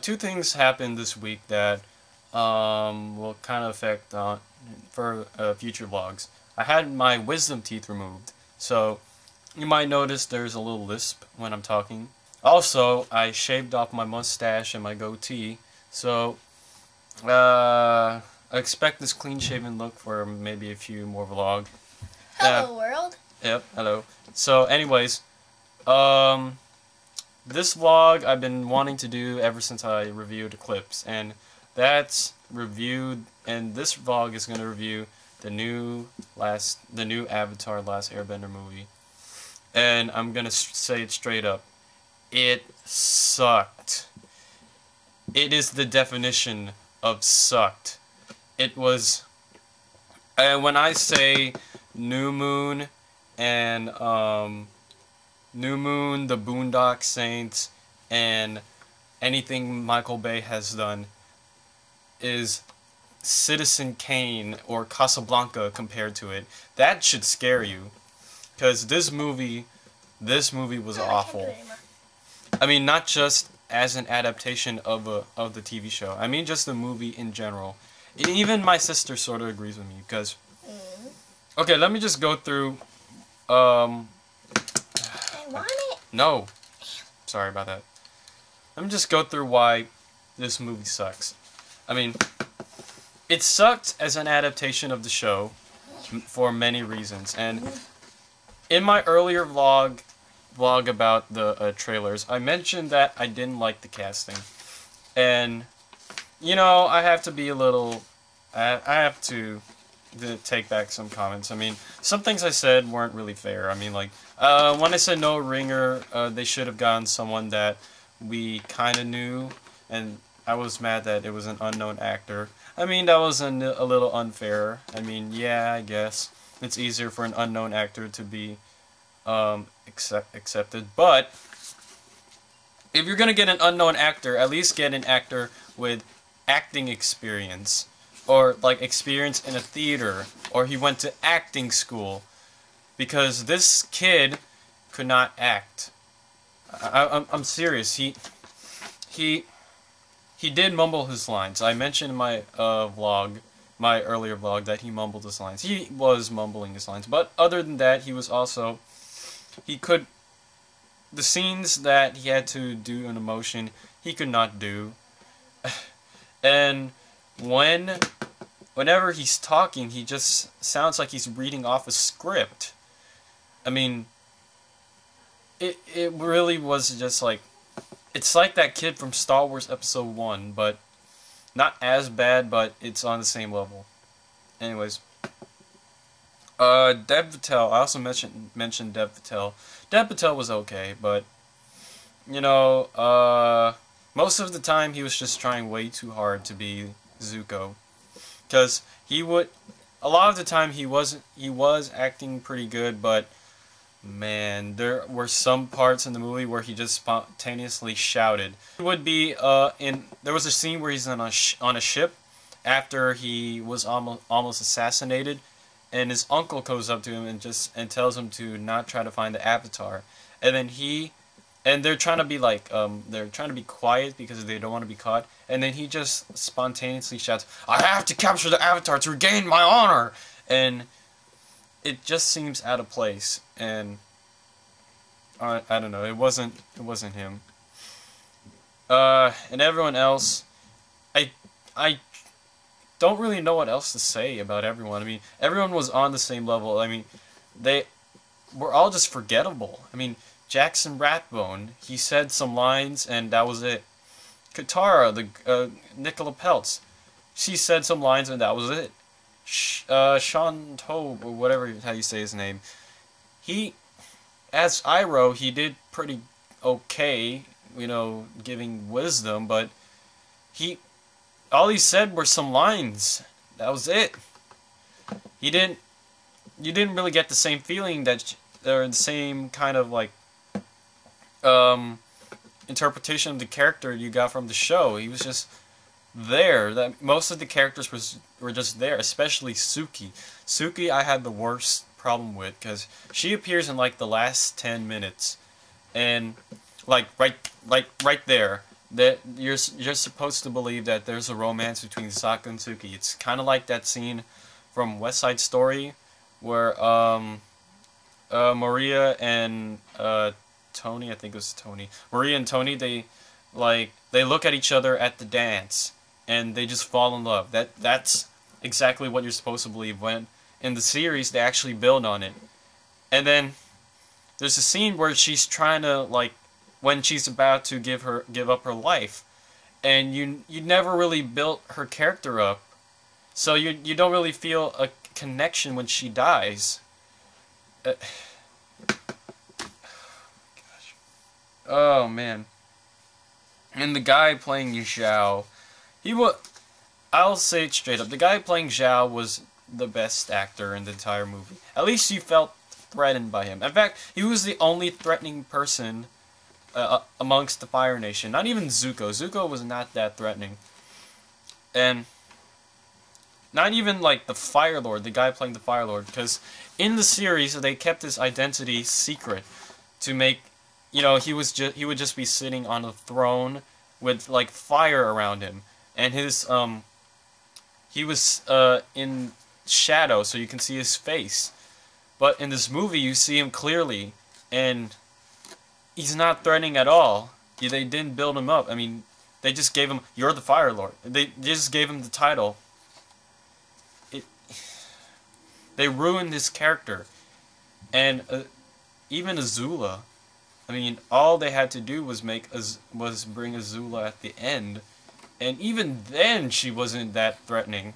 Two things happened this week that will kind of affect for future vlogs. I had my wisdom teeth removed, so you might notice there's a little lisp when I'm talking. Also, I shaved off my mustache and my goatee, so I expect this clean-shaven look for maybe a few more vlogs. Hello, world. Yep, hello. So, anyways, this vlog I've been wanting to do ever since I reviewed Eclipse, and that's reviewed, and this vlog is going to review the new Avatar Last Airbender movie. And I'm going to say it straight up. It sucked. It is the definition of sucked. It was, when I say New Moon and New Moon, The Boondock Saints, and anything Michael Bay has done is Citizen Kane or Casablanca compared to it. That should scare you, because this movie was awful. I mean, not just as an adaptation of the TV show. I mean, just the movie in general. And even my sister sort of agrees with me, because okay, let me just go through. I want it. No, sorry about that. Let me just go through why this movie sucks. I mean, it sucked as an adaptation of the show for many reasons. And in my earlier vlog about the trailers, I mentioned that I didn't like the casting. And, you know, I have to be a little... I have to take back some comments. I mean, some things I said weren't really fair. I mean, like, when I said no ringer, they should have gotten someone that we kind of knew, and I was mad that it was an unknown actor. I mean, that was a little unfair. I mean, yeah, I guess it's easier for an unknown actor to be accepted, but if you're gonna get an unknown actor, at least get an actor with acting experience, or like experience in a theater, or he went to acting school, because this kid could not act. I'm serious. He did mumble his lines. I mentioned in my my earlier vlog, that he mumbled his lines. He was mumbling his lines, but other than that, he was also, the scenes that he had to do an emotion, he could not do. And whenever he's talking, he just sounds like he's reading off a script. I mean, it really was just like, it's like that kid from Star Wars Episode 1, but not as bad, but it's on the same level. Anyways, Dev Patel, I also mentioned Dev Patel. Dev Patel was okay, but, you know, most of the time he was just trying way too hard to be Zuko. Because a lot of the time he was acting pretty good, but man, there were some parts in the movie where he just spontaneously shouted. It would be there was a scene where he's on a ship after he was almost assassinated, and his uncle goes up to him and tells him to not try to find the Avatar, and then they're trying to be like they're trying to be quiet because they don't want to be caught, and then he just spontaneously shouts, "I have to capture the Avatar to regain my honor!" And it just seems out of place, and I don't know, it wasn't him. And everyone else, I don't really know what else to say about everyone. I mean, everyone was on the same level. I mean, they were all just forgettable. I mean, Jackson Rathbone, he said some lines and that was it. Katara, Nicola Peltz, she said some lines and that was it. Shaun Toub, or whatever how you say his name, as Iroh, he did pretty okay, you know, giving wisdom, but all he said were some lines. That was it. You didn't really get the same feeling that they're the same kind of like interpretation of the character you got from the show. He was just there. That most of the characters were just there, especially Suki. Suki I had the worst problem with, because she appears in like the last 10 minutes, and like right there, that you're supposed to believe that there's a romance between Sokka and Suki. It's kind of like that scene from West Side Story where Maria and Tony, I think it was Tony. Maria and Tony, they look at each other at the dance and they just fall in love. That's exactly what you're supposed to believe. When in the series they actually build on it. And then there's a scene where she's trying to, like, when she's about to give up her life, and you never really built her character up, so you don't really feel a connection when she dies. Gosh. Oh man. And the guy playing Zhao, I'll say it straight up, the guy playing Zhao was the best actor in the entire movie. At least you felt threatened by him. In fact, he was the only threatening person amongst the Fire Nation. Not even Zuko. Zuko was not that threatening. And not even like the Fire Lord, the guy playing the Fire Lord, because in the series they kept his identity secret to make, you know, he would just be sitting on a throne with like fire around him, and his he was in shadow so you can see his face. But in this movie you see him clearly, and he's not threatening at all. They didn't build him up. I mean, they just gave him, "You're the Fire Lord." They just gave him the title. They ruined his character. And even Azula, I mean, all they had to do was bring Azula at the end, and even then she wasn't that threatening.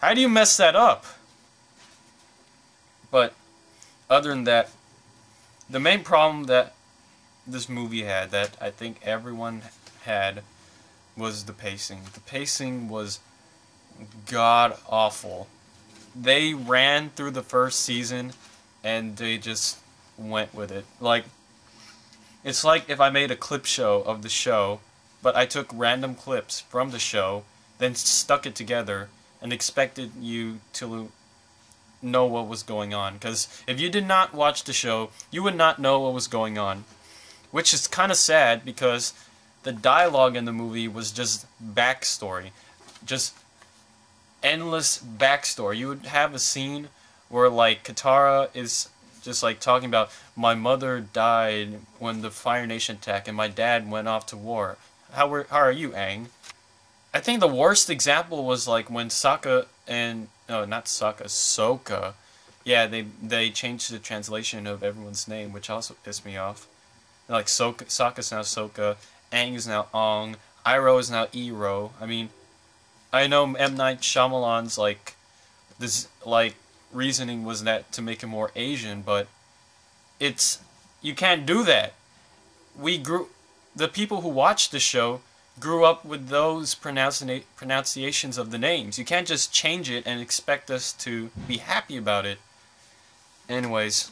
How do you mess that up? But other than that, the main problem that this movie had, that I think everyone had, was the pacing. The pacing was god-awful. They ran through the first season, and they just went with it. Like, it's like if I made a clip show of the show, but I took random clips from the show, then stuck it together, and expected you to know what was going on. Because if you did not watch the show, you would not know what was going on. Which is kind of sad, because the dialogue in the movie was just backstory. Just endless backstory. You would have a scene where, like, Katara is just, like, talking about, "My mother died when the Fire Nation attacked, and my dad went off to war. How are you, Aang?" I think the worst example was, like, when Sokka and... No, not Sokka, Sokka. Yeah, they changed the translation of everyone's name, which also pissed me off. Like, Sokka's now Sokka, Aang is now Ong, Iroh is now Ero. I mean, I know M. Night Shyamalan's, like, this, like, reasoning was that to make him more Asian, but you can't do that. The people who watched the show grew up with those pronunciations of the names. You can't just change it and expect us to be happy about it. Anyways,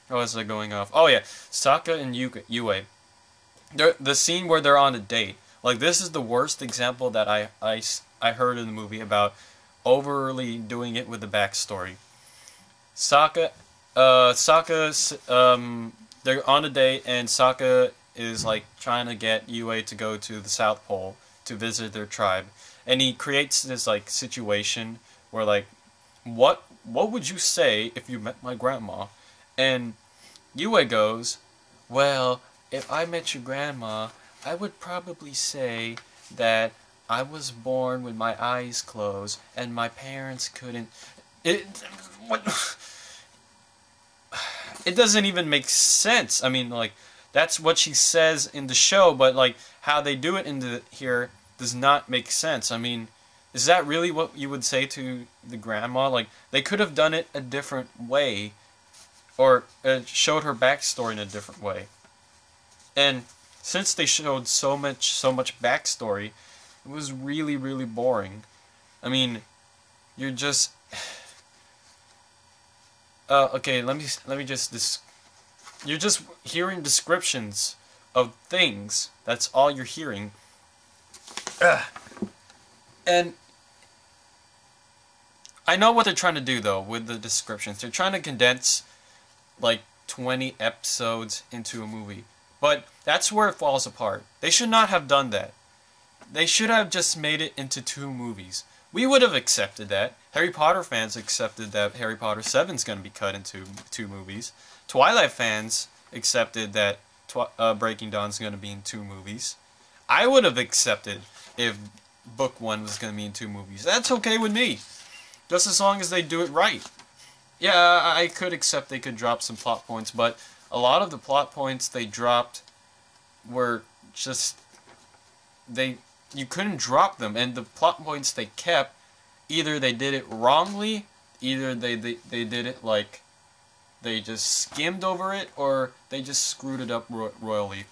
how was I going off? Oh yeah, Sokka and Yue. The scene where they're on a date. Like, this is the worst example that I heard in the movie about overly doing it with the backstory. They're on a date, and Sokka is, like, trying to get Yue to go to the South Pole to visit their tribe. And he creates this, like, situation where, like, what would you say if you met my grandma? And Yue goes, "Well, if I met your grandma, I would probably say that I was born with my eyes closed, and my parents couldn't..." What? It doesn't even make sense. I mean, like, that's what she says in the show, but, like, how they do it here does not make sense. I mean, is that really what you would say to the grandma? Like, they could have done it a different way, or showed her backstory in a different way. And since they showed so much backstory, it was really, really boring. I mean, you're just... okay, let me just... You're just hearing descriptions of things. That's all you're hearing. And I know what they're trying to do, though, with the descriptions. They're trying to condense, like, 20 episodes into a movie. But that's where it falls apart. They should not have done that. They should have just made it into 2 movies. We would have accepted that. Harry Potter fans accepted that Harry Potter 7 is going to be cut into 2 movies. Twilight fans accepted that Breaking Dawn is going to be in 2 movies. I would have accepted if Book 1 was going to be in 2 movies. That's okay with me. Just as long as they do it right. Yeah, I could accept they could drop some plot points, but a lot of the plot points they dropped were just... You couldn't drop them, and the plot points they kept, either they did it wrongly, either they did it like they just skimmed over it, or they just screwed it up royally.